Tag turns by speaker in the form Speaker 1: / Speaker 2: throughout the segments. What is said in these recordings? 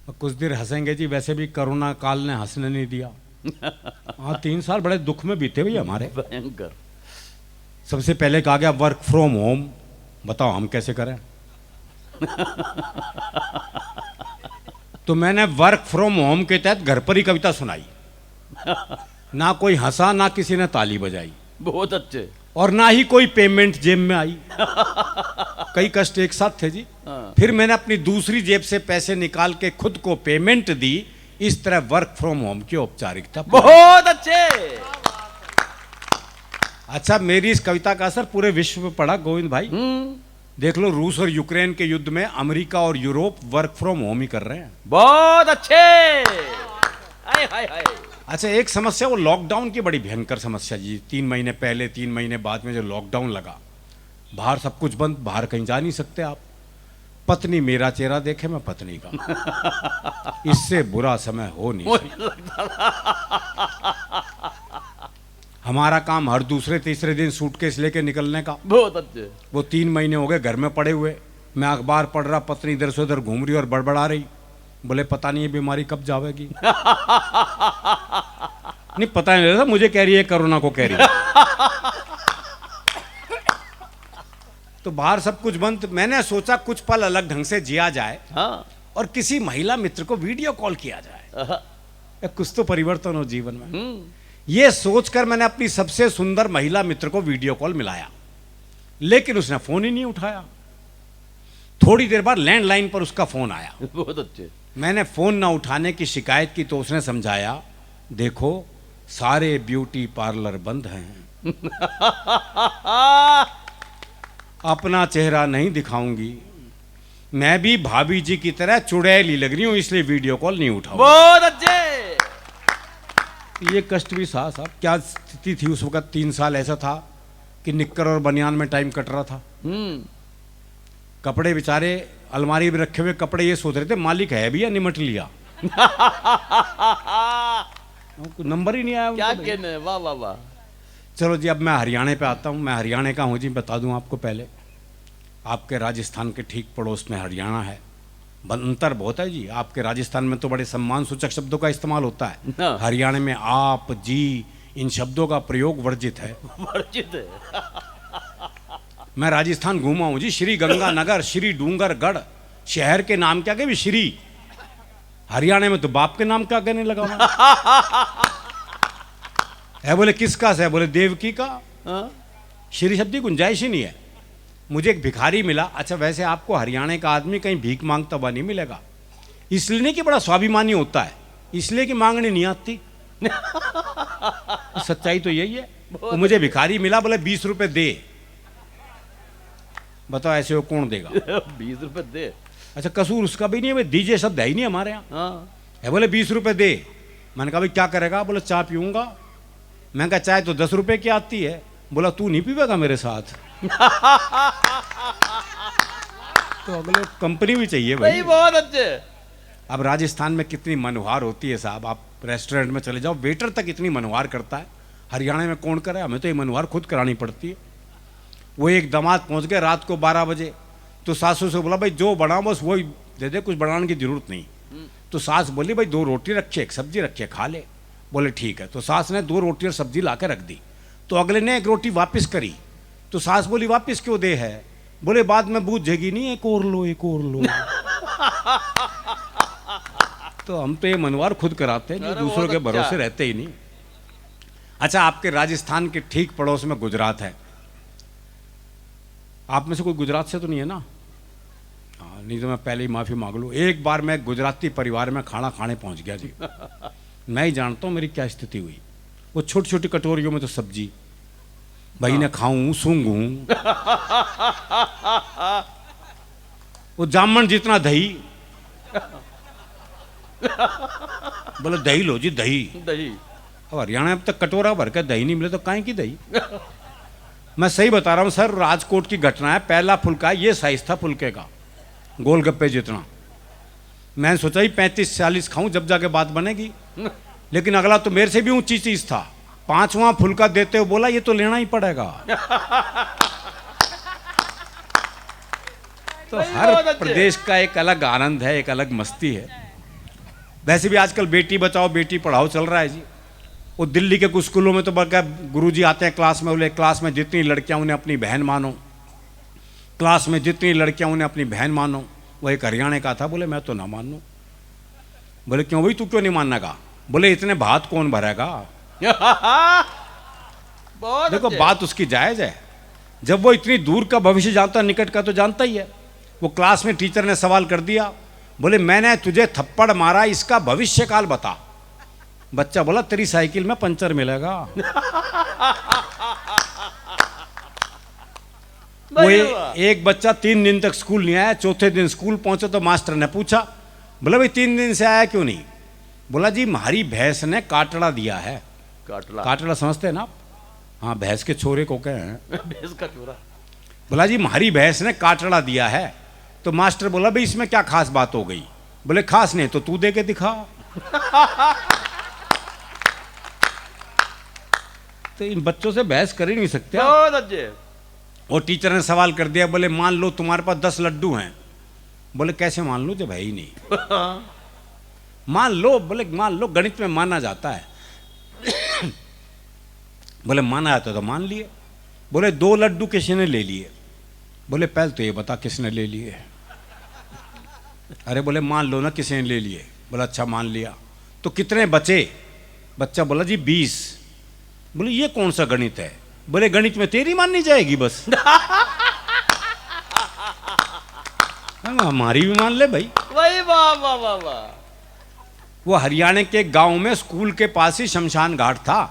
Speaker 1: और कुछ देर हंसेंगे जी, वैसे भी कोरोना काल ने हंसने नहीं दिया। हाँ 3 साल बड़े दुख में बीते भैया हमारे।
Speaker 2: भयंकर।
Speaker 1: सबसे पहले कहा गया वर्क फ्रॉम होम, बताओ हम कैसे करें। तो मैंने वर्क फ्रॉम होम के तहत घर पर ही कविता सुनाई। ना कोई हंसा, ना किसी ने ताली बजाई,
Speaker 2: बहुत अच्छे।
Speaker 1: और ना ही कोई पेमेंट जेब में आई। कई कष्ट एक साथ थे जी।
Speaker 2: हाँ।
Speaker 1: फिर मैंने अपनी दूसरी जेब से पैसे निकाल के खुद को पेमेंट दी। इस तरह वर्क फ्रॉम होम की औपचारिकता।
Speaker 2: बहुत अच्छे।
Speaker 1: अच्छा, मेरी इस कविता का असर पूरे विश्व में पड़ा गोविंद भाई। देख लो, रूस और यूक्रेन के युद्ध में अमेरिका और यूरोप वर्क फ्रॉम होम ही कर रहे हैं।
Speaker 2: बहुत अच्छे। हाय हाय हाय।
Speaker 1: अच्छा, एक समस्या वो लॉकडाउन की बड़ी भयंकर समस्या जी। 3 महीने पहले 3 महीने बाद में जो लॉकडाउन लगा, बाहर सब कुछ बंद, बाहर कहीं जा नहीं सकते आप। पत्नी मेरा चेहरा देखे, मैं पत्नी का। इससे बुरा समय हो नहीं सकता। हमारा काम हर दूसरे तीसरे दिन सूटकेस लेके निकलने का।
Speaker 2: बहुत अच्छे।
Speaker 1: वो 3 महीने हो गए घर में पड़े हुए। मैं अखबार पढ़ रहा, पत्नी इधर से उधर घूम रही और बड़बड़ा रही। बोले पता नहीं ये बीमारी कब जावेगी। नहीं पता नहीं था, मुझे कह रही है कोरोना को कह रही है। तो बाहर सब कुछ बंद। मैंने सोचा कुछ पल अलग ढंग से जिया जाए।
Speaker 2: हाँ।
Speaker 1: और किसी महिला मित्र को वीडियो कॉल किया जाए। कुछ तो परिवर्तन हो जीवन में। ये सोचकर मैंने अपनी सबसे सुंदर महिला मित्र को वीडियो कॉल मिलाया, लेकिन उसने फोन ही नहीं उठाया। थोड़ी देर बाद लैंडलाइन पर उसका फोन आया।
Speaker 2: बहुत अच्छे।
Speaker 1: मैंने फोन ना उठाने की शिकायत की तो उसने समझाया, देखो सारे ब्यूटी पार्लर बंद हैं, अपना चेहरा नहीं दिखाऊंगी, मैं भी भाभी जी की तरह चुड़ैली लग रही हूं, इसलिए वीडियो कॉल नहीं उठाऊंगी।
Speaker 2: बहुत अच्छे।
Speaker 1: ये कष्ट भी सहा साहब। क्या स्थिति थी उस वक्त। 3 साल ऐसा था कि निक्कर और बनियान में टाइम कट रहा था। कपड़े बेचारे अलमारी में रखे हुए कपड़े, ये सोच रहे थे मालिक है भी या निमट लिया। नंबर ही नहीं आया
Speaker 2: क्या
Speaker 1: उनका।
Speaker 2: कहने। वाह वाह वाह।
Speaker 1: चलो जी, अब मैं हरियाणा पे आता हूँ। मैं हरियाणा का हूँ जी, बता दूँ आपको पहले। आपके राजस्थान के ठीक पड़ोस में हरियाणा है। अंतर बहुत है जी। आपके राजस्थान में तो बड़े सम्मान सूचक शब्दों का इस्तेमाल होता है।
Speaker 2: हाँ।
Speaker 1: हरियाणा में आप, जी, इन शब्दों का प्रयोग वर्जित है।
Speaker 2: वर्जित है।
Speaker 1: मैं राजस्थान घूमा हूँ जी। श्री गंगानगर, श्री डूंगरगढ़, शहर के नाम क्या कहे श्री। हरियाणा में तो बाप के नाम क्या कहने लगा मैं। है बोले किसका से है, बोले देवकी का। श्री शब्द की गुंजाइश ही नहीं है। मुझे एक भिखारी मिला। अच्छा, वैसे आपको हरियाणा का आदमी कहीं भीख मांगता हुआ नहीं मिलेगा। इसलिए नहीं कि बड़ा स्वाभिमानी होता है, इसलिए कि मांगनी नहीं आती। सच्चाई तो यही है। वो मुझे भिखारी मिला, बोले 20 रुपए दे। बताओ ऐसे वो कौन देगा।
Speaker 2: 20 रुपए दे।
Speaker 1: अच्छा, कसूर उसका भी नहीं है, दीजिए शब्द है ही नहीं हमारे यहाँ।
Speaker 2: हाँ।
Speaker 1: है बोले 20 रुपए दे। मैंने कहा भाई क्या करेगा। बोले चाय पीऊंगा। मैं कहा चाय तो 10 रुपए की आती है। बोला तू नहीं पीवेगा मेरे साथ। तो अगले कंपनी भी चाहिए भाई।
Speaker 2: बहुत अच्छे।
Speaker 1: अब राजस्थान में कितनी मनोहार होती है साहब। आप रेस्टोरेंट में चले जाओ, वेटर तक इतनी मनोहार करता है। हरियाणा में कौन करे, हमें तो ये मनोहार खुद करानी पड़ती है। वो एक दामाद पहुंच गए रात को 12 बजे। तो सासू से बोला भाई जो बनाओ बस वही दे दे, कुछ बनाने की जरूरत नहीं। तो सास बोली भाई 2 रोटी रखिए, 1 सब्जी रखिए, खा ले। बोले ठीक है। तो सास ने 2 रोटी और सब्जी ला के रख दी। तो अगले ने 1 रोटी वापस करी। तो सास बोली वापस क्यों दे है। बोले बाद में बूझेगी नहीं, एक और लो, एक और लो। तो हम तो ये मनवार खुद कराते हैं, दूसरों के भरोसे रहते ही नहीं। अच्छा, आपके राजस्थान के ठीक पड़ोस में गुजरात है। आप में से कोई गुजरात से तो नहीं है ना। हाँ, नहीं तो मैं पहले ही माफ़ी मांग लूँ। एक बार मैं गुजराती परिवार में खाना खाने पहुंच गया जी। मैं ही जानता हूँ मेरी क्या स्थिति हुई। वो छोटी छोटी कटोरियों में तो सब्जी, भाई ने खाऊं सूंघूं। वो जामन जितना दही। बोले दही लो जी, दही।
Speaker 2: दही।
Speaker 1: अब हरियाणा में अब तक कटोरा भर के दही नहीं मिले तो काहे की दही। मैं सही बता रहा हूँ सर, राजकोट की घटना है। पहला फुल्का ये साइज था फुल्के का, गोलगप्पे जितना। मैंने सोचा ही 35-40 खाऊं जब जाके बात बनेगी। लेकिन अगला तो मेरे से भी ऊंची चीज था। 5वां फुल्का देते हो बोला ये तो लेना ही पड़ेगा। तो हर प्रदेश का एक अलग आनंद है, एक अलग मस्ती है। वैसे भी आजकल बेटी बचाओ बेटी पढ़ाओ चल रहा है जी। वो दिल्ली के कुछ स्कूलों में तो बल्कि गुरुजी आते हैं क्लास में, बोले क्लास में जितनी लड़कियां उन्हें अपनी बहन मानो, क्लास में जितनी लड़कियां उन्हें अपनी बहन मानो। वो एक हरियाणा का था, बोले मैं तो ना मानूं। बोले क्यों भाई, तू क्यों नहीं मानना का? बोले इतने भात कौन भरेगा।
Speaker 2: बहुत
Speaker 1: देखो
Speaker 2: अच्छे।
Speaker 1: बात उसकी जायज है, जब वो इतनी दूर का भविष्य जानता है, निकट का तो जानता ही है। वो क्लास में टीचर ने सवाल कर दिया, बोले मैंने तुझे थप्पड़ मारा, इसका भविष्य काल बता। बच्चा बोला तेरी साइकिल में पंचर मिलेगा। वो एक बच्चा 3 दिन तक स्कूल नहीं आया, चौथे दिन स्कूल पहुंचे तो मास्टर ने पूछा, बोला भाई 3 दिन से आया क्यों नहीं? बोला जी हमारी भैंस ने काटड़ा दिया है।
Speaker 2: काटला।
Speaker 1: काटड़ा समझते हैं ना आप? हाँ, भैंस के छोरे को कहे हैं।
Speaker 2: भैंस का चूरा।
Speaker 1: बोला जी हमारी भैंस ने काटड़ा दिया है। तो मास्टर बोला भाई इसमें क्या खास बात हो गई? बोले खास नहीं तो तू दे के दिखा। तो इन बच्चों से बहस कर ही नहीं सकते आप।
Speaker 2: बहुत अच्छे।
Speaker 1: और टीचर ने सवाल कर दिया, बोले मान लो तुम्हारे पास 10 लड्डू हैं। बोले कैसे मान लो जब है ही नहीं। मान लो, बोले मान लो, गणित में माना जाता है। बोले माना जाता तो मान लिए। बोले 2 लड्डू किसी ने ले लिए। बोले पहले तो ये बता किसने ले लिए। अरे बोले मान लो ना किसी ने ले लिए। बोला अच्छा मान लिया, तो कितने बचे? बच्चा बोला जी 20। बोले ये कौन सा गणित है? बोले गणित में तेरी माननी जाएगी बस। हमारी भी मान ले भाई।
Speaker 2: वही, वाह वाह वाह वाह।
Speaker 1: वो हरियाणा के गांव में स्कूल के पास ही शमशान घाट था।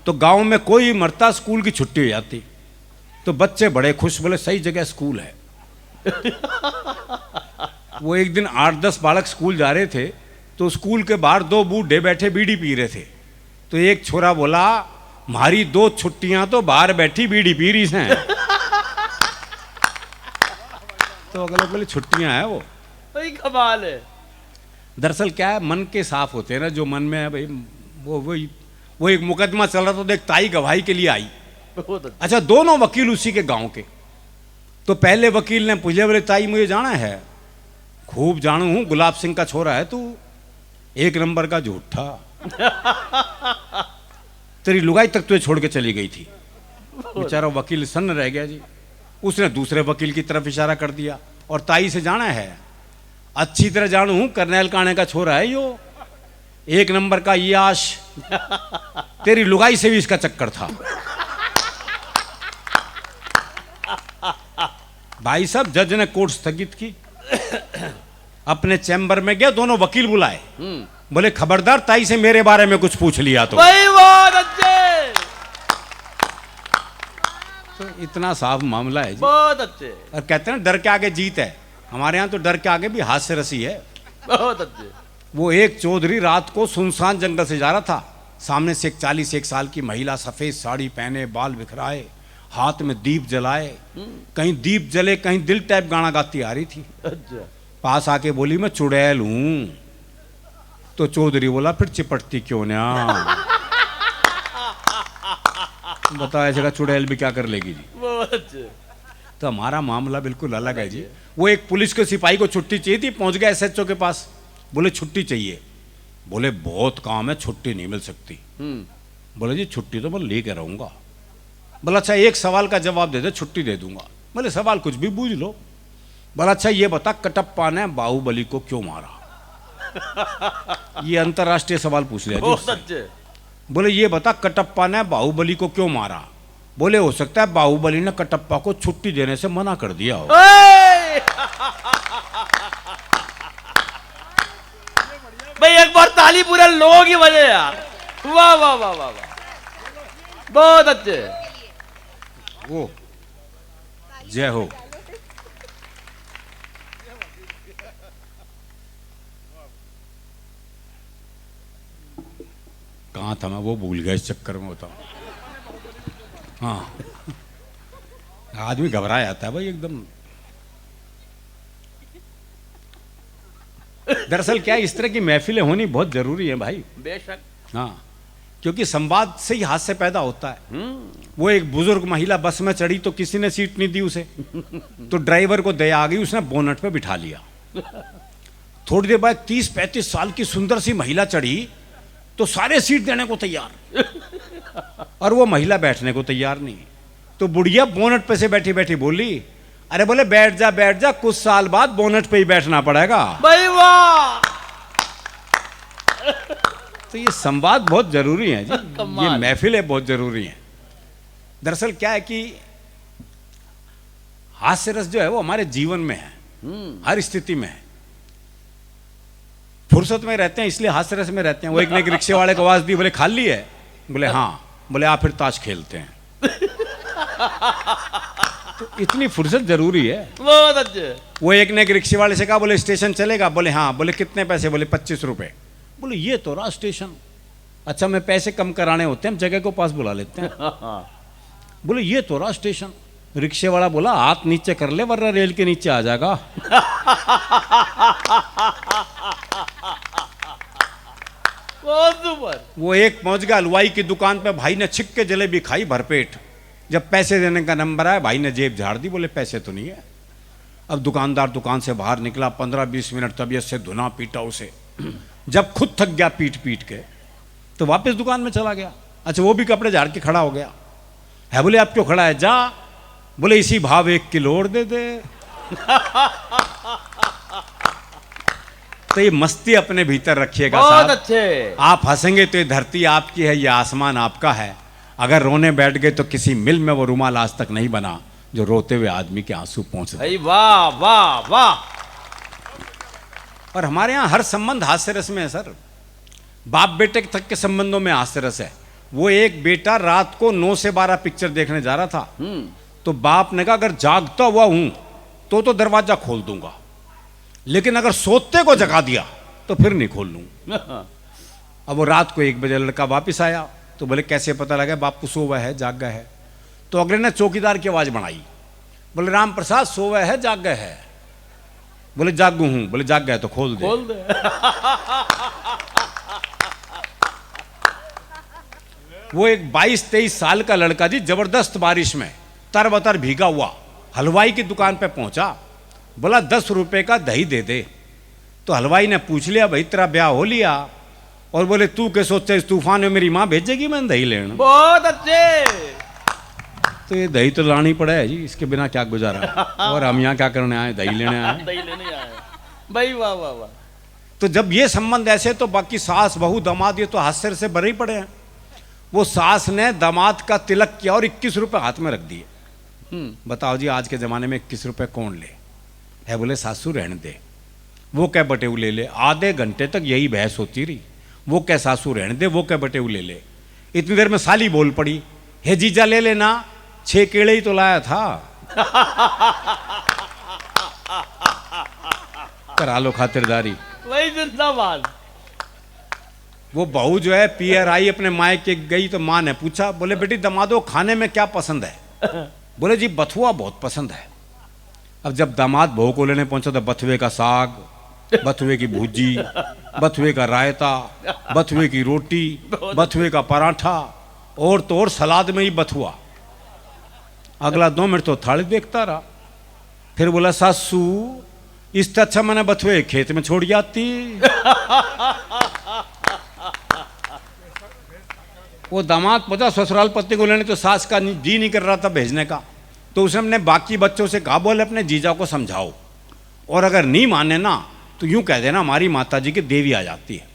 Speaker 1: तो गांव में कोई मरता, स्कूल की छुट्टी हो जाती, तो बच्चे बड़े खुश, बोले सही जगह स्कूल है। वो एक दिन 8-10 बालक स्कूल जा रहे थे, तो स्कूल के बाहर 2 बूढ़े बैठे बीड़ी पी रहे थे। तो एक छोरा बोला हमारी 2 छुट्टियां तो बाहर बैठी बीड़ी पी रही हैं। तो अगले बोले छुट्टियां हैं वो।
Speaker 2: वही कमाल है।
Speaker 1: दरअसल क्या है, मन के साफ होते हैं ना, जो मन में है भाई वो एक मुकदमा चल रहा था, तो एक ताई गवाही के लिए आई।
Speaker 2: बहुत अच्छा।
Speaker 1: अच्छा, दोनों वकील उसी के गांव के। तो पहले वकील ने पूछा, बोले ताई मुझे जाना है। खूब जानू हूं, गुलाब सिंह का छोरा है तू, 1 नंबर का झूठा। तेरी लुगाई तक तुझे छोड़ के चली गई थी। बेचारा वकील सन्न रह गया जी। उसने दूसरे वकील की तरफ इशारा कर दिया, और ताई से जाना है, अच्छी तरह जानू हूं, करनैल काने का छोरा है यो, 1 नंबर का याश। तेरी लुगाई से भी इसका चक्कर था। भाई साहब, जज ने कोर्ट स्थगित की, अपने चैम्बर में गया, दोनों वकील बुलाए। बोले खबरदार ताई से मेरे बारे में कुछ पूछ लिया तो।
Speaker 2: वही, बहुत अच्छे।
Speaker 1: तो इतना साफ मामला है जी।
Speaker 2: बहुत अच्छे।
Speaker 1: और कहते हैं ना डर के आगे जीत है। हमारे यहाँ तो डर के आगे भी हास्य रसी है।
Speaker 2: बहुत अच्छे।
Speaker 1: वो एक चौधरी रात को सुनसान जंगल से जा रहा था, सामने से एक 41 साल की महिला, सफेद साड़ी पहने, बाल बिखराए, हाथ में दीप जलाए, कहीं दीप जले कहीं दिल टाइप गाना गाती आ रही थी।
Speaker 2: अच्छा।
Speaker 1: पास आके बोली मैं चुड़ैल हूं। तो चौधरी बोला फिर चिपटती क्यों ना। बताओ ऐसे का चुड़ैल भी क्या कर लेगी जी।
Speaker 2: बहुत अच्छे।
Speaker 1: तो हमारा मामला बिल्कुल अलग है जी। वो एक पुलिस के सिपाही को छुट्टी चाहिए थी, पहुंच गया एसएचओ के पास। बोले छुट्टी चाहिए। बोले बहुत काम है, छुट्टी नहीं मिल सकती। बोले जी छुट्टी तो मैं लेके रहूंगा। बोला अच्छा एक सवाल का जवाब दे दे, छुट्टी दे दूंगा। बोले सवाल कुछ भी पूछ लो। बोला अच्छा ये बता, कटप्पा ने बाहुबली को क्यों मारा? ये अंतरराष्ट्रीय सवाल पूछ लिया जी
Speaker 2: बहुत
Speaker 1: उससे।
Speaker 2: अच्छे।
Speaker 1: बोले ये बता, कटप्पा ने बाहुबली को क्यों मारा? बोले हो सकता है बाहुबली ने कटप्पा को छुट्टी देने से मना कर दिया हो।
Speaker 2: भाई एक बार ताली पूरे लोगों की वजह यार। वाह वाह वाह वाह वाह, बहुत अच्छे।
Speaker 1: वो जय हो। कहाँ था मैं, वो भूल गया इस चक्कर में होता। हाँ, आदमी घबरा जाता है भाई एकदम। दरअसल क्या है, इस तरह की महफिलें होनी बहुत जरूरी है भाई।
Speaker 2: बेशक।
Speaker 1: हाँ, क्योंकि संवाद से ही हास्य पैदा होता है। वो एक बुजुर्ग महिला बस में चढ़ी तो किसी ने सीट नहीं दी उसे, तो ड्राइवर को दया आ गई, उसने बोनट पे बिठा लिया। थोड़ी देर बाद 30-35 साल की सुंदर सी महिला चढ़ी तो सारे सीट देने को तैयार, और वो महिला बैठने को तैयार नहीं। तो बुढ़िया बोनट पे से बैठी बैठी बोली, अरे बोले बैठ जा, कुछ साल बाद बोनट पे ही बैठना पड़ेगा।
Speaker 2: भाई वाह,
Speaker 1: तो ये संवाद बहुत जरूरी है जी,
Speaker 2: कमाल।
Speaker 1: ये महफिलें बहुत जरूरी हैं। दरअसल क्या है कि हास्य रस जो है वो हमारे जीवन में है, हर स्थिति में है। फुर्सत में रहते हैं इसलिए हास्य रस में रहते हैं। वो एक ने एक रिक्शे वाले को आवाज दी, बोले खाली है? बोले हाँ। बोले आप फिर ताश खेलते हैं। तो इतनी फुर्सत जरूरी है।
Speaker 2: बहुत अच्छे।
Speaker 1: वो एक ने एक रिक्शे वाले से कहा, बोले स्टेशन चलेगा? बोले हाँ। बोले कितने पैसे? बोले 25 रुपए। बोले ये तो रहा स्टेशन। अच्छा मैं पैसे कम कराने होते हैं, हम जगह को पास बुला लेते हैं। बोले ये तो रहा स्टेशन। रिक्शे वाला बोला हाथ नीचे कर ले वरना रेल के नीचे आ जाएगा।
Speaker 2: बहुत सुपर।
Speaker 1: वो एक पहुंच गया हलवाई की दुकान पे, भाई ने छिक के जलेबी खाई भरपेट। जब पैसे देने का नंबर आया, भाई ने जेब झाड़ दी, बोले पैसे तो नहीं है। अब दुकानदार दुकान से बाहर निकला, 15-20 मिनट तबीयत से धुना पीटा उसे। जब खुद थक गया पीट पीट के, तो वापस दुकान में चला गया। अच्छा वो भी कपड़े झाड़ के खड़ा हो गया है। बोले आप क्यों खड़ा है? जा। बोले इसी भाव 1 किलो और दे दे। तो ये मस्ती अपने भीतर रखिएगा
Speaker 2: बहुत
Speaker 1: साहब।
Speaker 2: अच्छे।
Speaker 1: आप हंसेंगे तो ये धरती आपकी है, ये आसमान आपका है। अगर रोने बैठ गए तो किसी मिल में वो रुमाल आज तक नहीं बना जो रोते हुए आदमी के आंसू पहुंच
Speaker 2: भाई वाह वाह वाह।
Speaker 1: और हमारे यहाँ हर संबंध हास्य रस में है सर। बाप बेटे तक के संबंधों में हास्य रस है। वो एक बेटा रात को 9 से 12 पिक्चर देखने जा रहा था, तो बाप ने कहा अगर जागता हुआ हूं तो दरवाजा खोल दूंगा, लेकिन अगर सोते को जगा दिया तो फिर नहीं खोल लूं। अब वो रात को 1 बजे लड़का वापिस आया, तो बोले कैसे पता लगा बापू सो हुआ है जाग गए है? तो अगले ने चौकीदार की आवाज बनाई, बोले राम प्रसाद सो हुआ है जाग गए है? बोले जागू हूं। बोले जाग गए तो खोल दे।
Speaker 2: खोल दे।
Speaker 1: वो एक 22-23 साल का लड़का जी जबरदस्त बारिश में तरबतर भीगा हुआ हलवाई की दुकान पे पहुंचा। बोला 10 रुपए का दही दे दे। तो हलवाई ने पूछ लिया भाई तेरा ब्याह हो लिया? और बोले तू के सोचते इस तूफान में मेरी माँ भेजेगी मैं दही लेना?
Speaker 2: बहुत अच्छे।
Speaker 1: तो ये दही तो लानी पड़ा है जी, इसके बिना क्या गुजारा। और हम यहाँ क्या करने आए? दही लेने आए।
Speaker 2: दही लेने आए भाई वाह वाह वाह।
Speaker 1: तो जब ये संबंध ऐसे, तो बाकी सास बहू दामाद ये तो हास्य से भरे ही पड़े हैं। वो सास ने दामाद का तिलक किया और 21 रुपए हाथ में रख दिए। बताओ जी आज के जमाने में 21 रुपए कौन ले? है बोले सासू रहने दे। वो क्या बटेऊ ले ले? आधे घंटे तक यही बहस होती रही। वो क्या सासू रहने दे, वो क्या बटेऊ ले ले। इतनी देर में साली बोल पड़ी, हे जीजा ले लेना, 6 केले ही तो लाया था। करा लो खातिरदारी।
Speaker 2: वही जिंदाबाद।
Speaker 1: वो बहू जो है पियर आई अपने मायके गई, तो माँ ने पूछा, बोले बेटी दमादो खाने में क्या पसंद है? बोले जी बथुआ बहुत पसंद है। अब जब दामाद बहू को लेने पहुंचा तो बथुए का साग, बथुए की भुजी, बथुए का रायता, बथुए की रोटी, बथुए का पराठा, और तो और सलाद में ही बथुआ। अगला 2 मिनट तो थाली देखता रहा। फिर बोला सासू इससे अच्छा मैंने बथुए खेत में छोड़ जाती। वो दामाद पहुंचा ससुराल पत्नी को लेने, तो सास का जी नहीं कर रहा था भेजने का। तो उसने अपने बाकी बच्चों से कहा, बोले अपने जीजा को समझाओ, और अगर नहीं माने ना तो यूं कह देना हमारी माता जी की देवी आ जाती है।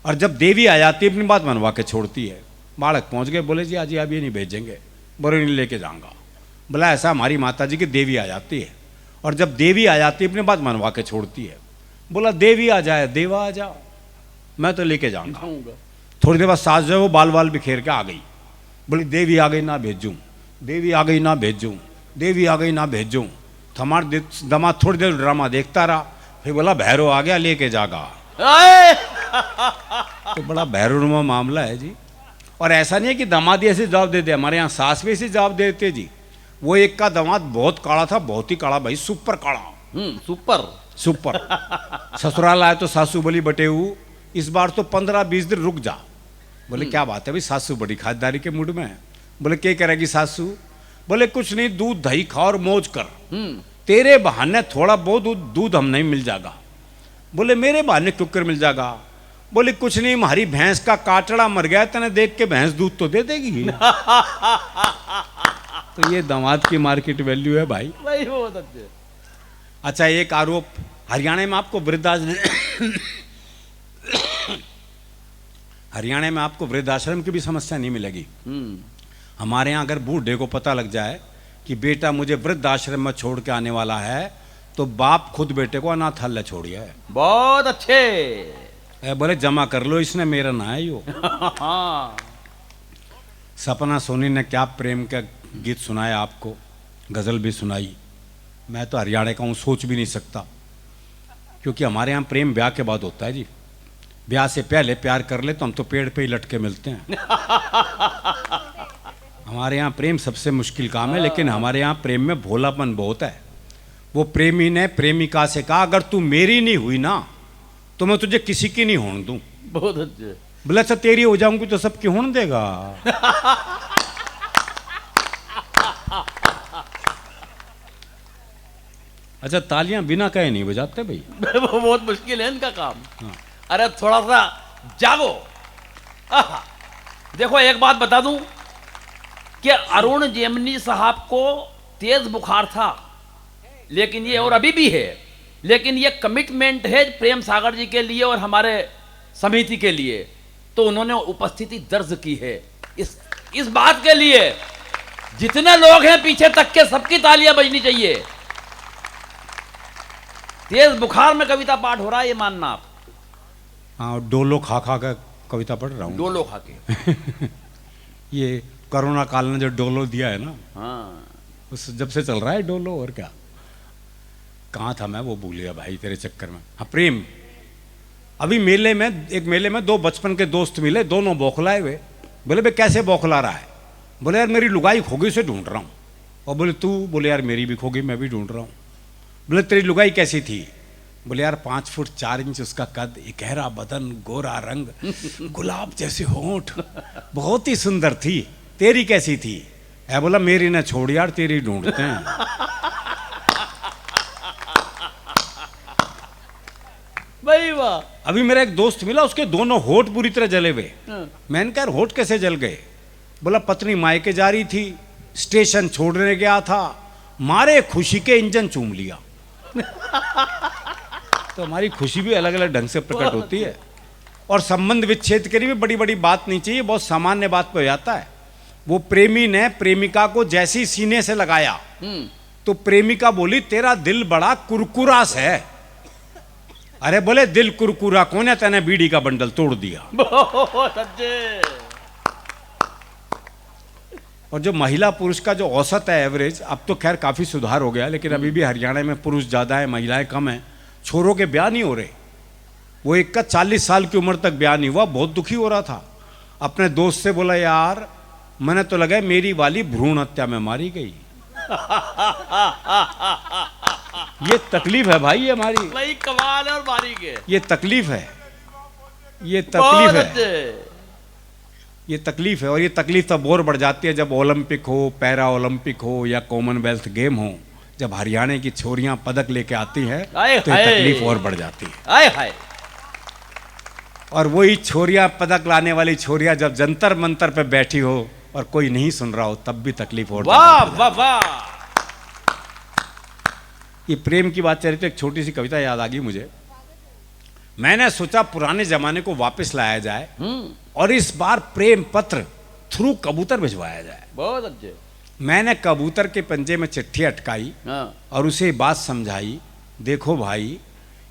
Speaker 1: और जब देवी आ जाती है अपनी बात मनवा के छोड़ती है। बालक पहुंच गए, बोले जी आज अभी नहीं भेजेंगे, बोले नहीं लेके जाऊंगा। बोला ऐसा हमारी माता जी की देवी आ जाती है, और जब देवी आ जाती है अपनी बात मनवा के छोड़ती है। बोला देवी आ जाए देवा आ जाओ, मैं तो लेके जाऊंगा। थोड़ी देर बाद सास जो है वो बाल बाल बिखेर के आ गई। बोली देवी आ गई ना भेजूं, देवी आ गई ना भेजूं, देवी आ गई ना भेजूं। हमारा दामाद थोड़ी देर ड्रामा देखता रहा। फिर बोला भैरव आ गया लेके जागा। तो बड़ा भैरवनुमा मामला है जी। और ऐसा नहीं है कि दामाद ऐसे जवाब दे दे, हमारे यहाँ सास भी ऐसे जवाब देते जी। वो एक का दामाद बहुत काला था, बहुत ही काला भाई, सुपर काला।
Speaker 2: Super
Speaker 1: super. ससुराल आया तो सासू बोली बटेऊ इस बार तो 15-20 दिन रुक जा। बोले क्या बात है भाई? सासू बड़ी खातिरदारी के मूड में है। बोले क्या करेगी सासू? बोले कुछ नहीं, दूध दही खा और मौज कर, तेरे बहाने थोड़ा बहुत दूध हम नहीं मिल जाएगा। बोले मेरे बहाने कुकर मिल जाएगा। बोले कुछ नहीं, हमारी भैंस का काटड़ा मर गया, तेने देख के भैंस दूध तो दे देगी। तो ये दामाद की मार्केट वैल्यू है भाई।
Speaker 2: भाई बहुत अच्छे।
Speaker 1: अच्छा, एक आरोप, हरियाणा में आपको हरियाणा में आपको वृद्धाश्रम की भी समस्या नहीं मिलेगी। हमारे यहाँ अगर बूढ़े को पता लग जाए कि बेटा मुझे वृद्धाश्रम में छोड़ के आने वाला है, तो बाप खुद बेटे को अनाथालय छोड़िए।
Speaker 2: बहुत अच्छे।
Speaker 1: बोले जमा कर लो, इसने मेरा ना है यो। सपना सोनी ने क्या प्रेम का गीत सुनाया आपको, गजल भी सुनाई। मैं तो हरियाणा का हूँ, सोच भी नहीं सकता, क्योंकि हमारे यहाँ प्रेम ब्याह के बाद होता है जी। ब्याह से पहले प्यार कर ले तो हम तो पेड़ पे ही लटके मिलते हैं। हमारे यहाँ प्रेम सबसे मुश्किल काम है, लेकिन हमारे यहाँ प्रेम में भोलापन बहुत है। वो प्रेमी ने प्रेमिका से कहा, अगर तू मेरी नहीं हुई ना तो मैं तुझे किसी की नहीं होने दूं।
Speaker 2: बहुत अच्छे।
Speaker 1: बोले अच्छा तेरी हो जाऊंगी तो सबकी होने देगा। अच्छा, तालियां बिना कहे नहीं बजाते भाई।
Speaker 2: वो बहुत मुश्किल है इनका काम। हाँ। अरे थोड़ा सा जागो। देखो एक बात बता दूं कि अरुण जेमनी साहब को तेज बुखार था, लेकिन ये, और अभी भी है, लेकिन ये कमिटमेंट है प्रेम सागर जी के लिए और हमारे समिति के लिए, तो उन्होंने उपस्थिति दर्ज की है। इस बात के लिए जितने लोग हैं पीछे तक के, सबकी तालियां बजनी चाहिए। तेज बुखार में कविता पाठ हो रहा है, ये मानना आप।
Speaker 1: हाँ, डोलो खा खा कर कविता पढ़ रहा हूँ।
Speaker 2: डोलो खा के।
Speaker 1: ये कोरोना काल ने जो डोलो दिया है ना,
Speaker 2: हाँ,
Speaker 1: उस जब से चल रहा है डोलो। और क्या, कहाँ था मैं, वो भूल गया भाई तेरे चक्कर में। हाँ, प्रेम। अभी एक मेले में दो बचपन के दोस्त मिले, दोनों बौखलाए हुए। बोले बे कैसे बौखला रहा है? बोले यार मेरी लुगाई खो गई, उसे ढूंढ रहा हूँ। और बोले तू? बोले यार मेरी भी खो गई, मैं भी ढूंढ रहा हूँ। बोले तेरी लुगाई कैसी थी? बोले यार 5 फुट 4 इंच उसका कद, गहरा बदन, गोरा रंग, गुलाब जैसे होंठ, बहुत ही सुंदर थी। तेरी कैसी थी? है बोला मेरी ना छोड़ यार, तेरी ढूंढते हैं।
Speaker 2: भाई वाह।
Speaker 1: अभी मेरा एक दोस्त मिला, उसके दोनों होठ पूरी तरह जले हुए। मैंने कहा होठ कैसे जल गए? बोला पत्नी मायके जा रही थी, स्टेशन छोड़ने गया था, मारे खुशी के इंजन चूम लिया। तो हमारी खुशी भी अलग अलग ढंग से प्रकट होती है। और संबंध विच्छेद के लिए भी बड़ी बड़ी बात नहीं चाहिए, बहुत सामान्य बात पे हो जाता है। वो प्रेमी ने प्रेमिका को जैसी सीने से लगाया तो प्रेमिका बोली तेरा दिल बड़ा कुरकुरास है। अरे बोले दिल कुरकुरा कौन है, तेने बीड़ी का बंडल तोड़ दिया।
Speaker 2: बहुत अच्छे।
Speaker 1: और जो महिला पुरुष का जो औसत है एवरेज, अब तो खैर काफी सुधार हो गया, लेकिन अभी भी हरियाणा में पुरुष ज्यादा है, महिलाएं कम है। छोरों के ब्याह नहीं हो रहे। वो एक का 40 साल की उम्र तक ब्याह नहीं हुआ, बहुत दुखी हो रहा था। अपने दोस्त से बोला यार मैंने तो लगा मेरी वाली भ्रूण हत्या में मारी गई। ये तकलीफ है भाई, ये हमारी
Speaker 2: भाई कमाल है और बारीक है।
Speaker 1: ये तकलीफ है, ये तकलीफ है, ये तकलीफ है। और ये तकलीफ तब और बढ़ जाती है जब ओलंपिक हो, पैरा ओलंपिक हो या कॉमनवेल्थ गेम हो, जब हरियाणा की छोरियां पदक लेके आती हैं तो ये तकलीफ और बढ़ जाती है।
Speaker 2: आए हाय।
Speaker 1: और वही छोरियां, पदक लाने वाली छोरियां जब जंतर मंतर पे बैठी हो और कोई नहीं सुन रहा हो, तब भी तकलीफ और
Speaker 2: वाह वाह वाह।
Speaker 1: ये प्रेम की बात चल रही थी, एक छोटी सी कविता याद आ गई मुझे। मैंने सोचा पुराने जमाने को वापस लाया जाए और इस बार प्रेम पत्र थ्रू कबूतर भिजवाया जाए।
Speaker 2: बहुत अच्छे।
Speaker 1: मैंने कबूतर के पंजे में चिट्ठी अटकाई और उसे बात समझाई, देखो भाई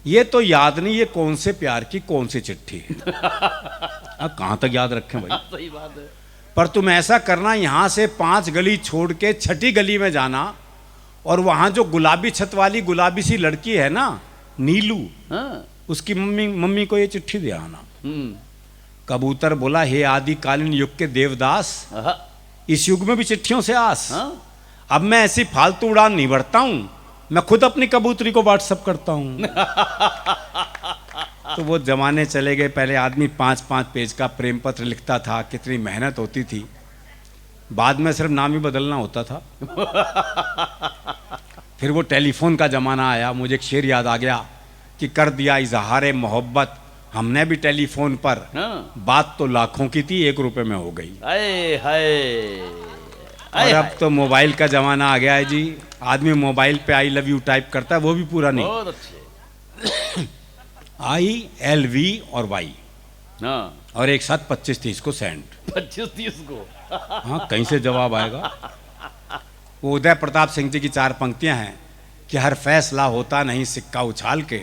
Speaker 1: ये तो याद नहीं ये कौन से प्यार की कौन सी चिट्ठी है। कहां तक याद रखें भाई।
Speaker 2: सही बात है।
Speaker 1: पर तुम ऐसा करना, यहां से 5 गली छोड़ के 6ठी गली में जाना और वहां जो गुलाबी छत वाली गुलाबी सी लड़की है ना, नीलू, उसकी मम्मी को ये चिट्ठी दे आना। कबूतर बोला हे आदिकालीन युग के देवदास, इस युग में भी चिट्ठियों से आस। अब मैं ऐसी फालतू उड़ान नहीं भरता हूं, मैं खुद अपनी कबूतरी को व्हाट्सएप करता हूं। तो वो जमाने चले गए, पहले आदमी 5-5 पेज का प्रेम पत्र लिखता था, कितनी मेहनत होती थी। बाद में सिर्फ नाम ही बदलना होता था। फिर वो टेलीफोन का जमाना आया। मुझे एक शेर याद आ गया कि कर दिया इजहार मोहब्बत हमने भी टेलीफोन पर,
Speaker 2: हाँ।
Speaker 1: बात तो लाखों की थी 1 रुपए में हो गई।
Speaker 2: आए हाय
Speaker 1: और
Speaker 2: आए
Speaker 1: अब
Speaker 2: हाय।
Speaker 1: तो मोबाइल का जमाना आ गया है जी, आदमी मोबाइल पे आई लव यू टाइप करता है, वो भी पूरा नहीं,
Speaker 2: बहुत अच्छे।
Speaker 1: ILV और वाई,
Speaker 2: हाँ
Speaker 1: और एक साथ 25-30 को सेंड।
Speaker 2: 25-30 को।
Speaker 1: हाँ, कहीं से जवाब आएगा। वो उदय प्रताप सिंह जी की 4 पंक्तियां हैं कि हर फैसला होता नहीं सिक्का उछाल के,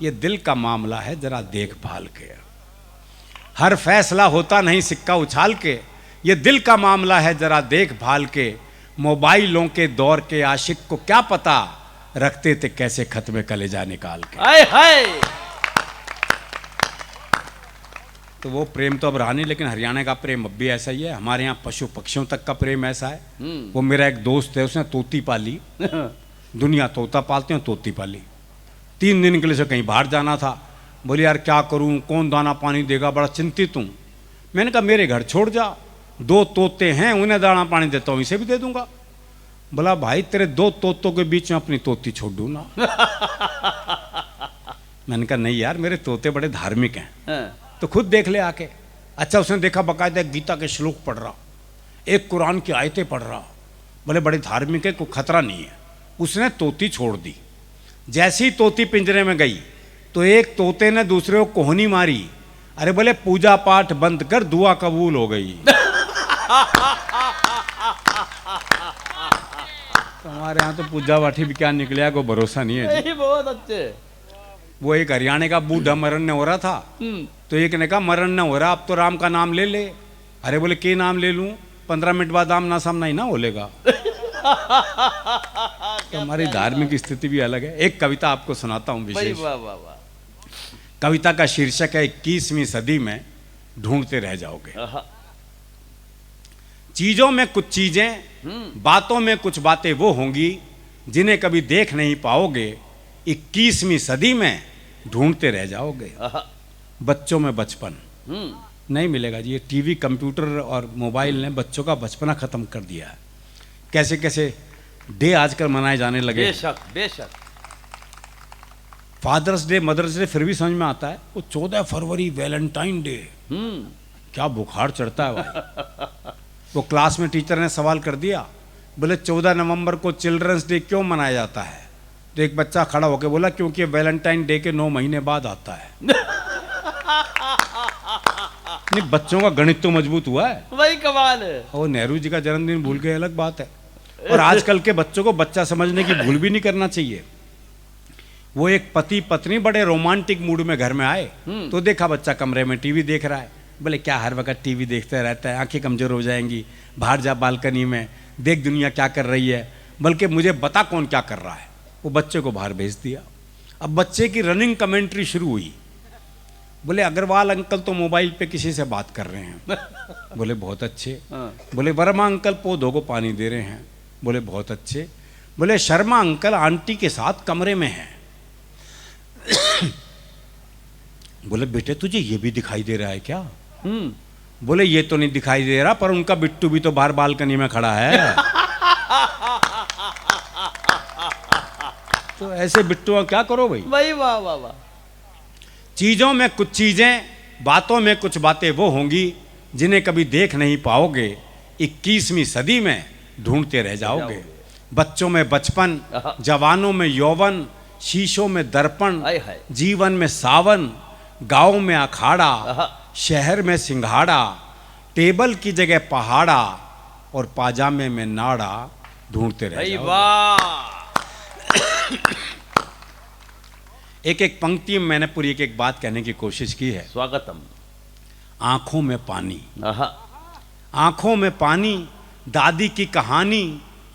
Speaker 1: ये दिल का मामला है जरा देखभाल के। हर फैसला होता नहीं सिक्का उछाल के, ये दिल का मामला है जरा देखभाल के। मोबाइलों के दौर के आशिक को क्या पता, रखते थे कैसे खत में कलेजा निकाल के।
Speaker 2: आए हाय।
Speaker 1: तो वो प्रेम तो अब रहा नहीं, लेकिन हरियाणा का प्रेम अब भी ऐसा ही है। हमारे यहाँ पशु पक्षियों तक का प्रेम ऐसा है। वो मेरा एक दोस्त है, उसने तोती पाली। दुनिया तोता पालते हैं, तोती पाली। 3 दिन के लिए से कहीं बाहर जाना था, बोली यार क्या करूं, कौन दाना पानी देगा, बड़ा चिंतित हूं। मैंने कहा मेरे घर छोड़ जा, 2 तोते हैं, उन्हें दाना पानी देता हूं, इसे भी दे दूंगा। बोला भाई तेरे 2 तोतों के बीच में अपनी तोती छोड़ दूं ना। मैंने कहा नहीं यार, मेरे तोते बड़े धार्मिक हैं, तो खुद देख ले आके। अच्छा, उसने देखा बकायदा गीता के श्लोक पढ़ रहा, एक कुरान की आयतें पढ़ रहा, बोले बड़े धार्मिक है, कोई खतरा नहीं है। उसने तोती छोड़ दी। जैसी ही तोती पिंजरे में गई तो एक तोते ने दूसरे को कोहनी मारी। अरे बोले पूजा पाठ बंद कर, दुआ कबूल हो गई। हमारे यहाँ तो पूजा पाठी भी क्या निकलेगा, कोई भरोसा नहीं है जी।
Speaker 2: बहुत अच्छे।
Speaker 1: वो एक हरियाणा का बूढ़ा मरण हो रहा था, तो एक ने कहा मरण न हो रहा, अब तो राम का नाम ले ले। अरे बोले के नाम ले लूं, 15 मिनट बाद आमना सामना ही ना बोलेगा। तो हमारी धार्मिक स्थिति भी अलग है। एक कविता आपको सुनाता हूं विशेष।
Speaker 2: वाह वाह वाह।
Speaker 1: कविता का शीर्षक है 21वीं सदी में ढूंढते रह जाओगे। चीजों में कुछ चीजें, बातों में कुछ बातें वो होंगी जिन्हें कभी देख नहीं पाओगे, 21वीं सदी में ढूंढते रह जाओगे। बच्चों में बचपन नहीं मिलेगा जी। ये टीवी, कंप्यूटर और मोबाइल ने बच्चों का बचपना खत्म कर दिया है। कैसे कैसे डे आजकल मनाए जाने लगे।
Speaker 2: बेशक बेशक।
Speaker 1: फादर्स डे, मदर्स डे फिर भी समझ में आता है। वो 14 फरवरी वैलेंटाइन डे, क्या बुखार चढ़ता है भाई। वो क्लास में टीचर ने सवाल कर दिया, बोले 14 नवंबर को चिल्ड्रंस डे क्यों मनाया जाता है? तो एक बच्चा खड़ा होकर बोला क्योंकि वैलेंटाइन डे के 9 महीने बाद आता है। नहीं, बच्चों का गणित तो मजबूत हुआ है।
Speaker 2: वही कमाल है।
Speaker 1: और नेहरू जी का जन्मदिन भूल गए, अलग बात है। और आजकल के बच्चों को बच्चा समझने की भूल भी नहीं करना चाहिए। वो एक पति पत्नी बड़े रोमांटिक मूड में घर में आए, तो देखा बच्चा कमरे में टीवी देख रहा है। बोले क्या हर वक्त टीवी देखते रहता है, आंखें कमजोर हो जाएंगी, बाहर जा बालकनी में देख दुनिया क्या कर रही है, बल्कि मुझे बता कौन क्या कर रहा है। वो बच्चे को बाहर भेज दिया। अब बच्चे की रनिंग कमेंट्री शुरू हुई। बोले अग्रवाल अंकल तो मोबाइल पे किसी से बात कर रहे हैं। बोले बहुत अच्छे। बोले वर्मा अंकल पौधों को पानी दे रहे हैं। बोले बहुत अच्छे। बोले शर्मा अंकल आंटी के साथ कमरे में हैं। बोले बेटे तुझे ये भी दिखाई दे रहा है क्या? बोले ये तो नहीं दिखाई दे रहा, पर उनका बिट्टू भी तो बाहर बालकनी में खड़ा है। तो ऐसे बिट्टू क्या करो भाई।
Speaker 2: भाई वाह वाह वाह।
Speaker 1: चीजों में कुछ चीजें, बातों में कुछ बातें वो होंगी जिन्हें कभी देख नहीं पाओगे, 21वीं सदी में ढूंढते रह जाओगे। बच्चों में बचपन, जवानों में यौवन, शीशों में दर्पण, जीवन में सावन, गांव में अखाड़ा, शहर में सिंघाड़ा, टेबल की जगह पहाड़ा और पाजामे में नाड़ा, ढूंढते रह जाओगे।
Speaker 2: वाह।
Speaker 1: एक एक पंक्ति में मैंने पूरी एक एक बात कहने की कोशिश की है।
Speaker 2: स्वागतम।
Speaker 1: आंखों में पानी, आंखों में पानी, दादी की कहानी,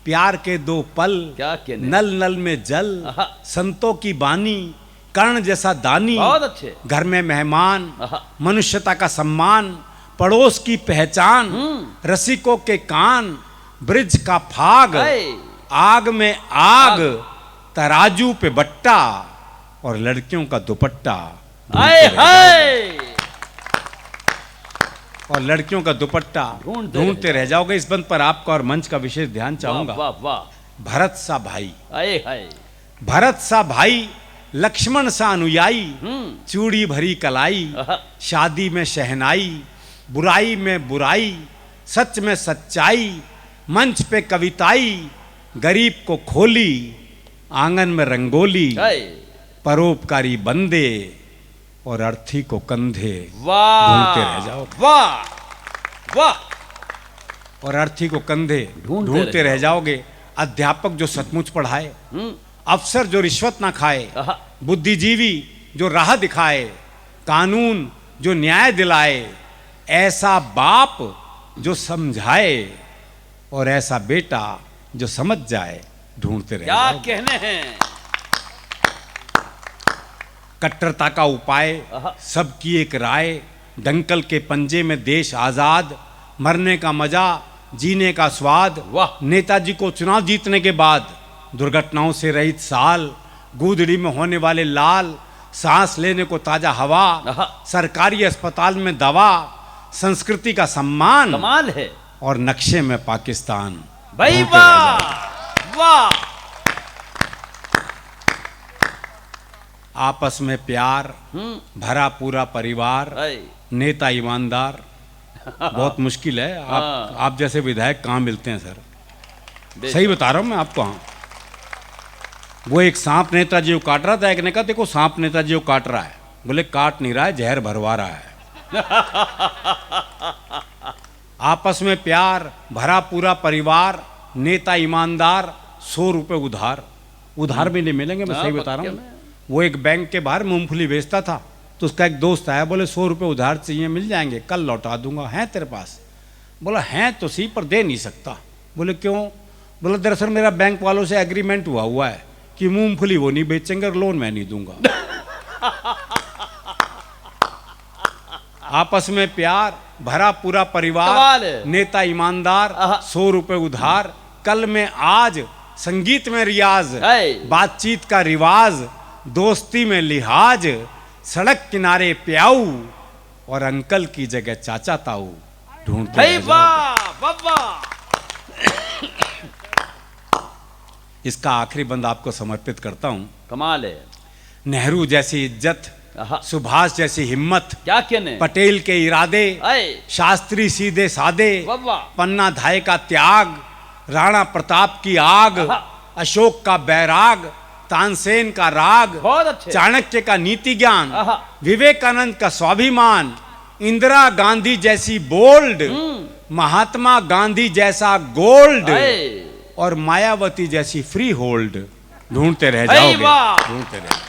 Speaker 1: प्यार के 2 पल,
Speaker 2: क्या
Speaker 1: नल नल में जल, संतों की बानी, कर्ण जैसा दानी,
Speaker 2: बहुत अच्छे।
Speaker 1: घर में मेहमान, मनुष्यता का सम्मान, पड़ोस की पहचान, रसिकों के कान, ब्रिज का फाग, आग में आग, तराजू पे बट्टा और लड़कियों का दुपट्टा। और लड़कियों का दुपट्टा ढूंढते रह जाओगे। इस बंद पर आपका और मंच का विशेष ध्यान चाहूंगा।
Speaker 2: वाह वाह।
Speaker 1: भरत सा भाई,
Speaker 2: आए हाय।
Speaker 1: भरत सा भाई, लक्ष्मण सा अनुयायी,
Speaker 2: हम्म।
Speaker 1: चूड़ी भरी कलाई,
Speaker 2: आहा।
Speaker 1: शादी में शहनाई, बुराई में बुराई, सच में सच्चाई, मंच पे कविताई, गरीब को खोली, आंगन में रंगोली,
Speaker 2: हाय।
Speaker 1: परोपकारी बंदे और अर्थी को कंधे,
Speaker 2: वाह
Speaker 1: ढूंढते रह जाओ।
Speaker 2: वाह वाह।
Speaker 1: और अर्थी को कंधे
Speaker 2: ढूंढते
Speaker 1: ढूंढते
Speaker 2: रह
Speaker 1: रह जाओगे। अध्यापक जो सचमुच पढ़ाए,
Speaker 2: हम्म।
Speaker 1: अफसर जो रिश्वत ना खाए,
Speaker 2: आहा।
Speaker 1: बुद्धिजीवी जो राह दिखाए, कानून जो न्याय दिलाए, ऐसा बाप जो समझाए और ऐसा बेटा जो समझ जाए, ढूंढते रह
Speaker 2: क्या
Speaker 1: जाओगे।
Speaker 2: कहने हैं।
Speaker 1: कट्टरता का उपाय,
Speaker 2: आहा।
Speaker 1: सबकी एक राय, दंकल के पंजे में देश आजाद, मरने का मजा, जीने का स्वाद।
Speaker 2: वाह।
Speaker 1: नेताजी को चुनाव जीतने के बाद दुर्घटनाओं से रहित साल, गूदड़ी में होने वाले लाल, सांस लेने को ताजा हवा,
Speaker 2: आहा।
Speaker 1: सरकारी अस्पताल में दवा, संस्कृति का सम्मान
Speaker 2: कमाल है
Speaker 1: और नक्शे में पाकिस्तान।
Speaker 2: भाई।
Speaker 1: ढूंढते रह
Speaker 2: वाह
Speaker 1: जाओगे।
Speaker 2: वाह।
Speaker 1: आपस में प्यार, भरा पूरा परिवार,
Speaker 2: हाय।
Speaker 1: नेता ईमानदार। बहुत मुश्किल है।
Speaker 2: हाँ।
Speaker 1: आप जैसे विधायक कहाँ मिलते हैं सर?
Speaker 2: बेशक।
Speaker 1: सही बता रहा हूँ मैं आपको। हाँ, वो एक सांप नेताजी को काट रहा था, एक ने कहा देखो सांप नेताजी को काट रहा है, बोले काट नहीं रहा है, जहर भरवा रहा है। आपस में प्यार, भरा पूरा परिवार, नेता ईमानदार, 100 रुपए उधार। उधार भी नहीं मिलेंगे, मैं
Speaker 2: हाँ,
Speaker 1: सही बता रहा
Speaker 2: पक्के
Speaker 1: हूँ। वो एक बैंक के बाहर मूंगफली बेचता था, तो उसका एक दोस्त आया, बोले 100 रुपए उधार चाहिए, मिल जाएंगे, कल लौटा दूंगा, हैं तेरे पास? बोला हैं तो सही पर दे नहीं सकता। बोले क्यों? बोला दरअसल मेरा बैंक वालों से एग्रीमेंट हुआ है कि मूंगफली वो नहीं बेचेंगे और लोन मैं नहीं दूंगा। आपस में प्यार, भरा पूरा
Speaker 2: कमाल
Speaker 1: परिवार,
Speaker 2: है।
Speaker 1: नेता ईमानदार,
Speaker 2: आहा।
Speaker 1: 100 रुपए उधार, कल में आज, संगीत में रियाज,
Speaker 2: हाय।
Speaker 1: बातचीत का रिवाज, दोस्ती में लिहाज, सड़क किनारे प्याऊ और अंकल की जगह चाचा ताऊ। ढूंढते
Speaker 2: भाई
Speaker 1: रह जाओगे।
Speaker 2: वाह वाह वाह।
Speaker 1: इसका आखिरी बंद आपको समर्पित करता हूं।
Speaker 2: कमाल है।
Speaker 1: नेहरू जैसी इज्जत,
Speaker 2: आहा।
Speaker 1: सुभाष जैसी हिम्मत,
Speaker 2: क्या कहने।
Speaker 1: पटेल के इरादे,
Speaker 2: हाय।
Speaker 1: शास्त्री सीधे सादे,
Speaker 2: वाह वाह।
Speaker 1: पन्ना धाय का त्याग, राणा प्रताप की आग,
Speaker 2: आहा।
Speaker 1: अशोक का बैराग, तानसेन का राग,
Speaker 2: बहुत अच्छे।
Speaker 1: चाणक्य का नीति ज्ञान,
Speaker 2: आहा।
Speaker 1: विवेकानंद का स्वाभिमान, इंदिरा गांधी जैसी बोल्ड, महात्मा गांधी जैसा गोल्ड
Speaker 2: हाय।
Speaker 1: और मायावती जैसी फ्री होल्ड। ढूंढते रह
Speaker 2: भाई
Speaker 1: जाओगे,
Speaker 2: वाह।
Speaker 1: ढूंढते रह।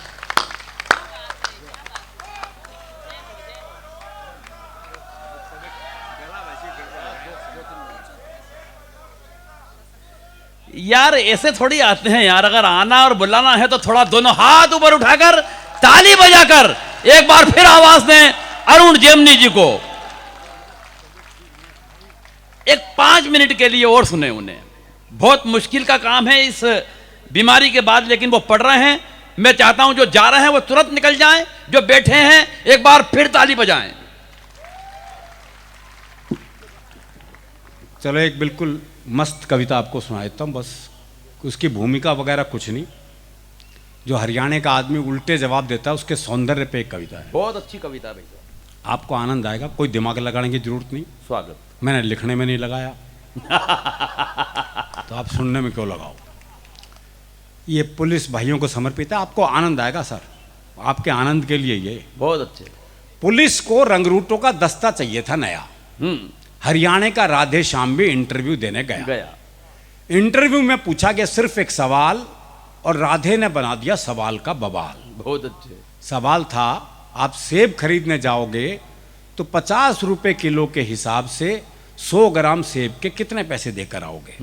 Speaker 2: यार ऐसे थोड़ी आते हैं यार, अगर आना और बुलाना है तो थोड़ा दोनों हाथ ऊपर उठाकर ताली बजाकर एक बार फिर आवाज दें अरुण जेमनी जी को। एक 5 मिनट के लिए और सुने उन्हें। बहुत मुश्किल का काम है इस बीमारी के बाद, लेकिन वो पढ़ रहे हैं। मैं चाहता हूं जो जा रहे हैं वो तुरंत निकल जाएं, जो बैठे हैं एक बार फिर ताली बजाएं।
Speaker 1: चलो एक बिल्कुल मस्त कविता आपको सुना देता हूँ, बस उसकी भूमिका वगैरह कुछ नहीं। जो हरियाणा का आदमी उल्टे जवाब देता है उसके सौंदर्य पे एक कविता है।
Speaker 2: बहुत अच्छी कविता भाई साहब।
Speaker 1: आपको आनंद आएगा, कोई दिमाग लगाने की जरूरत नहीं।
Speaker 2: स्वागत।
Speaker 1: मैंने लिखने में नहीं लगाया तो आप सुनने में क्यों लगाओ। ये पुलिस भाइयों को समर्पित है, आपको आनंद आएगा सर, आपके आनंद के लिए ये।
Speaker 2: बहुत अच्छे।
Speaker 1: पुलिस को रंगरूटों का दस्ता चाहिए था नया। हरियाणा का राधे श्याम भी इंटरव्यू देने गया। इंटरव्यू में पूछा गया सिर्फ एक सवाल और राधे ने बना दिया सवाल का बवाल।
Speaker 2: बहुत अच्छे। ये
Speaker 1: था आप सेब खरीदने जाओगे तो 50 रुपए किलो के हिसाब से 100 ग्राम सेब के कितने पैसे देकर आओगे।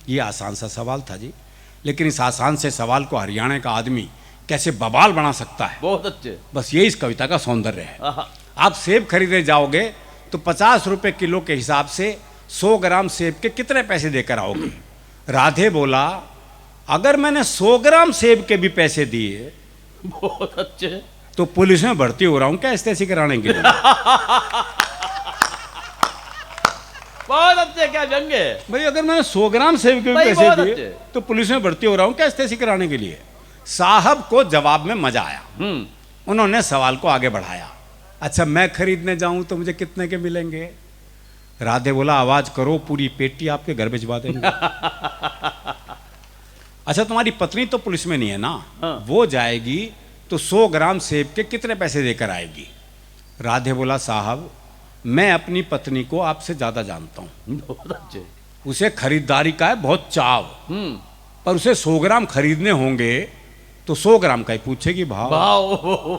Speaker 1: ये आसान सा सवाल था जी, लेकिन इस आसान से सवाल को हरियाणा का आदमी कैसे बवाल बना सकता है।
Speaker 2: बहुत अच्छे।
Speaker 1: बस ये इस कविता का सौंदर्य है।
Speaker 2: आहा।
Speaker 1: आप सेब खरीदने जाओगे तो 50 रुपए किलो के हिसाब से 100 ग्राम सेब के कितने पैसे देकर आओगे। राधे बोला अगर मैंने 100 ग्राम सेब के भी पैसे दिए
Speaker 2: बहुत अच्छे।
Speaker 1: तो पुलिस में भर्ती हो रहा हूं क्या एसटीसी कराने के लिए।
Speaker 2: बहुत अच्छे। क्या व्यंग है
Speaker 1: भाई अगर मैंने 100 ग्राम सेब के भी
Speaker 2: भाई
Speaker 1: पैसे
Speaker 2: बहुत
Speaker 1: दिए
Speaker 2: अच्छे।
Speaker 1: तो पुलिस में भर्ती हो रहा हूं क्या एसटीसी कराने के लिए। साहब को जवाब में मजा आया।
Speaker 2: हम्म।
Speaker 1: उन्होंने सवाल को आगे बढ़ाया, अच्छा मैं खरीदने जाऊं तो मुझे कितने के मिलेंगे? राधे बोला, आवाज करो, पूरी पेटी आपके घर भिजवा देंगे। अच्छा तुम्हारी पत्नी तो पुलिस में नहीं है ना?
Speaker 2: हाँ।
Speaker 1: वो जाएगी तो 100 ग्राम सेब के कितने पैसे देकर आएगी? राधे बोला, साहब मैं अपनी पत्नी को आपसे ज्यादा जानता हूं।
Speaker 2: बहुत अच्छे।
Speaker 1: उसे खरीदारी का है बहुत चाव,
Speaker 2: हम्म।
Speaker 1: पर उसे 100 ग्राम खरीदने होंगे तो 100 ग्राम का ही पूछेगी भाव।
Speaker 2: वाह,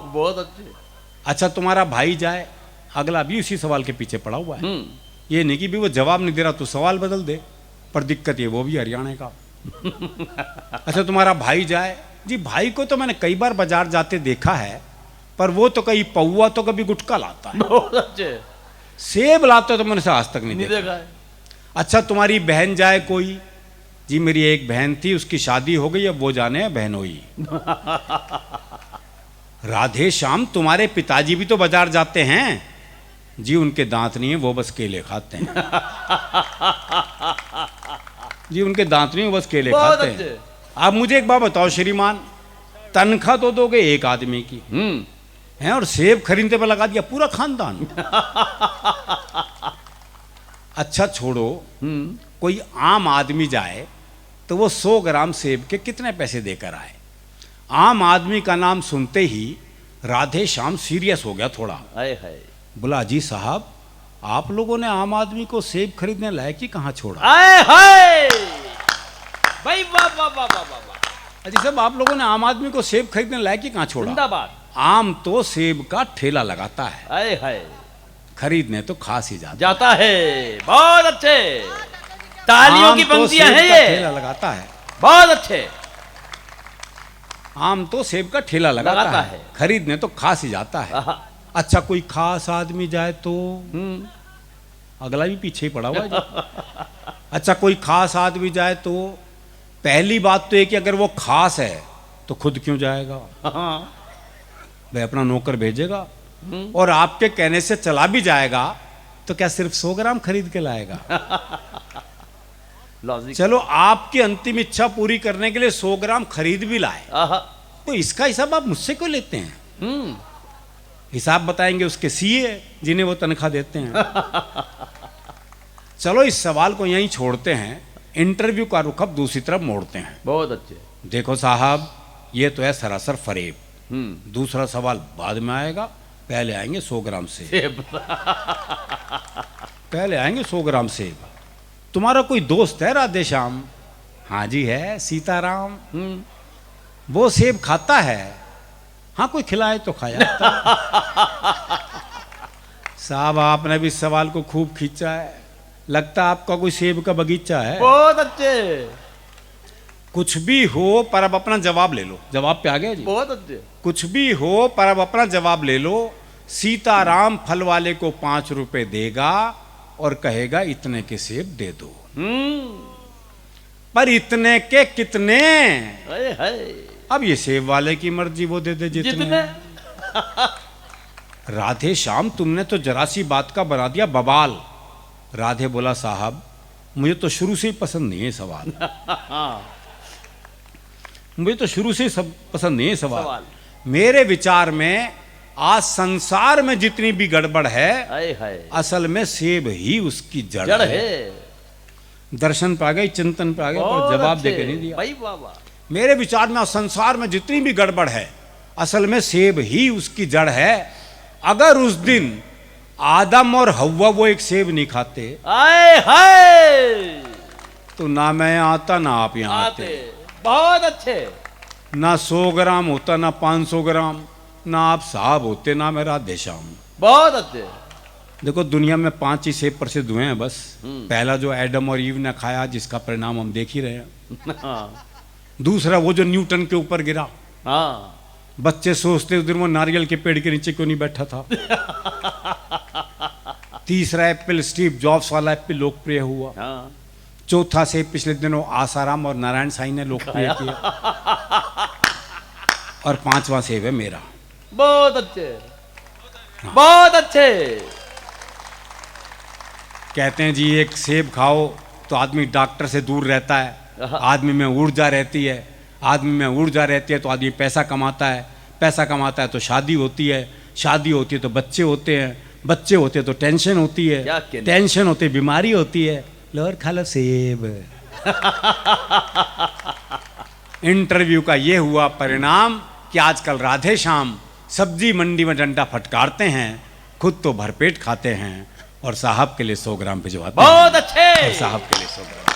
Speaker 2: बहुत अच्छे।
Speaker 1: अच्छा तुम्हारा भाई जाए, अगला भी उसी सवाल के पीछे पड़ा हुआ है।
Speaker 2: हम्म।
Speaker 1: ये नहीं कि भी वो जवाब नहीं दे रहा तो सवाल बदल दे, पर दिक्कत ये वो भी हरियाणा का। अच्छा तुम्हारा भाई जाए, जी भाई को तो मैंने कई बार बाजार जाते देखा है, पर वो तो कहीं पौवा तो कभी गुटखा लाता है,
Speaker 2: बहुत अच्छे।
Speaker 1: सेब लाते तो मैंने से आज तक नहीं
Speaker 2: नहीं
Speaker 1: देखा।
Speaker 2: देखा है।
Speaker 1: अच्छा तुम्हारी बहन जाए कोई, जी मेरी एक बहन थी उसकी शादी हो गई, अब वो जाने बहनोई। राधे श्याम तुम्हारे पिताजी भी तो बाजार जाते हैं, जी उनके दांत नहीं है, वो बस केले खाते हैं। जी उनके दांत नहीं, वो बस केले
Speaker 2: बहुत
Speaker 1: खाते हैं।
Speaker 2: अच्छे।
Speaker 1: आप मुझे एक बात बताओ श्रीमान, तनख्वाह तो दोगे एक आदमी की हैं और सेब खरीदने पर लगा दिया पूरा खानदान। अच्छा छोड़ो, कोई आम आदमी जाए तो वो 100 ग्राम सेब के कितने पैसे देकर आए? आम आदमी का नाम सुनते ही राधे श्याम सीरियस हो गया थोड़ा।
Speaker 2: हाय हाय।
Speaker 1: बोला, जी साहब आप लोगों ने आम आदमी को सेब खरीदने लायक ही कहाँ छोड़ा?
Speaker 2: हाय हाय। भाई वाह वाह वाह वाह वाह।
Speaker 1: अजी साहब आप लोगों ने आम आदमी को सेब खरीदने लायक ही कहाँ छोड़ा?
Speaker 2: जिंदाबाद।
Speaker 1: आम तो सेब का ठेला लगाता है,
Speaker 2: हाय हाय।
Speaker 1: खरीदने तो खास ही जाता
Speaker 2: जाता है। बहुत अच्छे। तालियों
Speaker 1: आम
Speaker 2: की
Speaker 1: तो
Speaker 2: पंक्तियां
Speaker 1: सेब
Speaker 2: हैं
Speaker 1: का
Speaker 2: ये।
Speaker 1: ठेला लगाता है,
Speaker 2: बहुत अच्छे।
Speaker 1: आम तो सेब का ठेला लगाता
Speaker 2: लगाता
Speaker 1: है,
Speaker 2: है।
Speaker 1: खरीदने तो खास ही जाता है।
Speaker 2: आहा।
Speaker 1: अच्छा कोई खास आदमी जाए तो,
Speaker 2: हम्म।
Speaker 1: अगला भी पीछे ही पड़ा हुआ है जी। अच्छा कोई खास आदमी जाए तो, पहली बात तो ये कि अगर वो खास है तो खुद क्यों जाएगा?
Speaker 2: हाँ।
Speaker 1: वह अपना नौकर भेजेगा, और आपके कहने से चला भी जाएगा तो क्या सिर्फ 100 ग्राम खरीद के लाएगा?
Speaker 2: लॉजिक।
Speaker 1: चलो आपकी अंतिम इच्छा पूरी करने के लिए 100 ग्राम खरीद भी लाए,
Speaker 2: आहा।
Speaker 1: तो इसका हिसाब आप मुझसे क्यों लेते हैं?
Speaker 2: हम्म।
Speaker 1: हिसाब बताएंगे उसके सीए जिन्हें वो तनख्वाह देते हैं। चलो इस सवाल को यहीं छोड़ते हैं, इंटरव्यू का रुख अब दूसरी तरफ मोड़ते हैं।
Speaker 2: बहुत अच्छे।
Speaker 1: देखो साहब ये तो है सरासर फरेब, दूसरा सवाल बाद में आएगा, पहले आएंगे 100 ग्राम सेब।
Speaker 2: सेब।
Speaker 1: पहले आएंगे 100 ग्राम सेब। तुम्हारा कोई दोस्त है राधे श्याम? हाँ जी है, सीताराम। वो सेब खाता है? हाँ कोई खिलाए तो खाया। साहब आपने भी इस सवाल को खूब खींचा है, लगता आपका कोई सेब का बगीचा है।
Speaker 2: बहुत अच्छे।
Speaker 1: कुछ भी हो पर अब अपना जवाब ले लो। जवाब पे आ गया जी।
Speaker 2: बहुत अच्छे।
Speaker 1: कुछ भी हो पर अब अपना जवाब ले लो। सीताराम फल वाले को 5 रुपए देगा और कहेगा इतने के सेब दे दो। पर इतने के कितने?
Speaker 2: हाय हाय।
Speaker 1: अब ये सेब वाले की मर्जी, वो दे दे जितने। राधे श्याम तुमने तो जरा सी बात का बना दिया बवाल। राधे बोला, साहब मुझे तो शुरू से ही पसंद नहीं है सवाल। मुझे तो शुरू से ही सब पसंद नहीं है सवाल। मेरे विचार में आज संसार में जितनी भी गड़बड़ है,
Speaker 2: हाय हाय,
Speaker 1: असल में सेब ही उसकी जड़ है। दर्शन पे आ गई, चिंतन पे आ गए, पर जवाब देके नहीं दिया।
Speaker 2: भाई बाबा।
Speaker 1: मेरे विचार में संसार में जितनी भी गड़बड़ है, असल में सेब ही उसकी जड़ है। अगर उस दिन आदम और हव्वा वो एक सेब नहीं खाते,
Speaker 2: हाय हाय,
Speaker 1: तो ना मैं आता ना आप यहाँ आते।
Speaker 2: बहुत अच्छे।
Speaker 1: ना 100 ग्राम होता, ना 500 ग्राम, ना आप साहब होते, ना मैं राधे श्याम।
Speaker 2: बहुत अच्छे।
Speaker 1: देखो दुनिया में 5 ही सेब प्रसिद्ध हुए हैं बस। पहला जो एडम और ईव ने खाया, जिसका परिणाम हम देख ही रहे हैं। दूसरा वो जो न्यूटन के ऊपर गिरा।
Speaker 2: हाँ।
Speaker 1: बच्चे सोचते उस दिन वो नारियल के पेड़ के नीचे क्यों नहीं बैठा था। तीसरा एप्पल, स्टीव जॉब्स वाला एप्पल लोकप्रिय हुआ।
Speaker 2: हाँ।
Speaker 1: चौथा सेब पिछले दिनों आसाराम और नारायण साईं ने लोकप्रिय किया। और 5वां सेब है मेरा।
Speaker 2: बहुत अच्छे। बहुत अच्छे।
Speaker 1: कहते हैं जी एक सेब खाओ तो आदमी डॉक्टर से दूर रहता है, आदमी में ऊर्जा रहती है। आदमी में ऊर्जा रहती है तो आदमी पैसा कमाता है, पैसा कमाता है तो शादी होती है, शादी होती है तो बच्चे होते हैं, बच्चे होते हैं तो टेंशन होती है,
Speaker 2: क्या कहने?
Speaker 1: टेंशन होती है बीमारी होती है, लो और खा लो सेब। इंटरव्यू का ये हुआ परिणाम कि आजकल राधे श्याम सब्जी मंडी में डंडा फटकारते हैं, खुद तो भरपेट खाते हैं और साहब के लिए 100 ग्राम भिजवाते हैं।
Speaker 2: बहुत अच्छे।
Speaker 1: और साहब के लिए 100 ग्राम